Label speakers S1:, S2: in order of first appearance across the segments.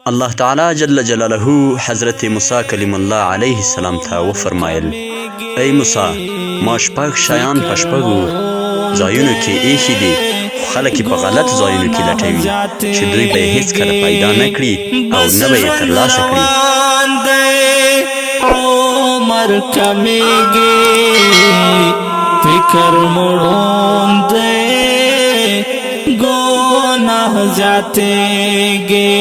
S1: الله تعالی جل جلاله حضرت موسی کلیم الله علیه السلام ته وفرمایل ای موسی ما شپږ شیان په شپږو ځایونو کې ایښي دي خو خلک یې په غلط ځایونو کې لټوي چې دوی به یې هیڅکله پیدا نه کړي او نه به یې ترلاسه کړي.
S2: عمر کمیږي فکر مړوند دی گناہ زیاتېږي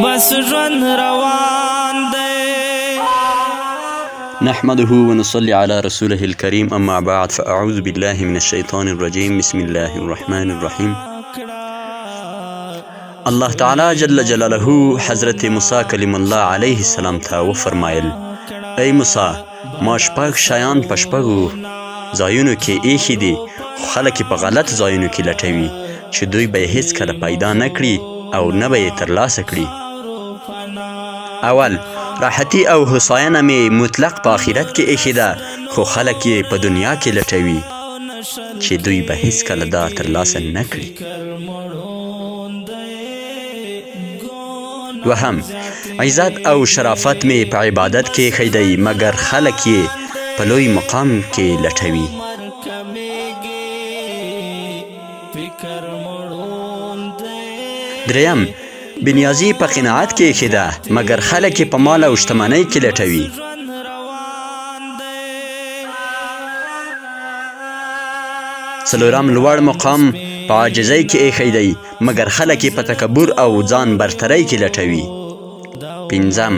S2: بس ژوند روان دی.
S1: نحمده ونصلي على رسوله الكريم أما بعد فأعوذ بالله من الشيطان الرجيم بسم الله الرحمن الرحيم. الله تعالی جل جلاله حضرت موسی کلیم الله علیه السلام ته وفرمایل ای موسی ما شپږ شیان په شپږو ځایونو کې ایښي دي خو خلک یې په غلط ځایونو کې لټوي چې دوی به یې هیڅکله پیدا نه کړي او نه به یې ترلاسه کړي. اول راحتي او هوساینه مې مطلق په آخرت کې ایښې ده خو خلک یې په دنیا کې لټوي چې دوی به هیڅکله دا ترلاسه نه کړي. دوهم عزت او شرافت مې په عبادت کې ایښی دی مګر خلک یې په لوی مقام کې لټوي. دریم بنیازي په قناعت کې ایښې ده مګر خلک یې په مال او شتمنۍ کې لټوي. څلورم لوړ مقام په عاجزۍ کې ایښی دی مګر خلک یې په تکبر او ځان برترۍ کې لټوي. پنځم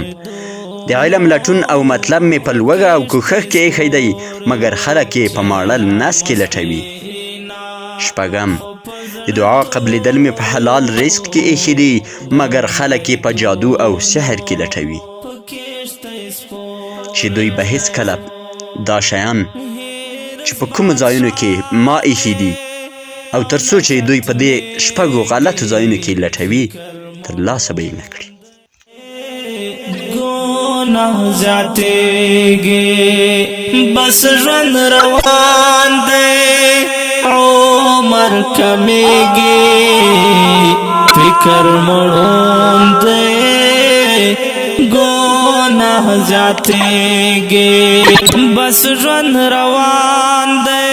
S1: د علم لټون او مطلب مې په لوږه او کوښښ کې ایښی دی مګر خلک یې په ماړل نس کې لټوي. شپږم د دعا قبلېدل مې په حلال رزق کې ایښي دي مګر خلک یې په جادو او سحر کې لټوي چې دوی به هیڅکله دا شیان چې په کومو ځایونو کې ما ایښي دي او تر څو چې دوی په دې شپږو غلطو ځایونو کې لټوي ترلاسه به یې نه کړي.
S2: گناہ زیاتېږي بس ژوند روان دی عمر کمیږي فکر مړوند دی گناہ زیاتېږي بس ژوند روان دی.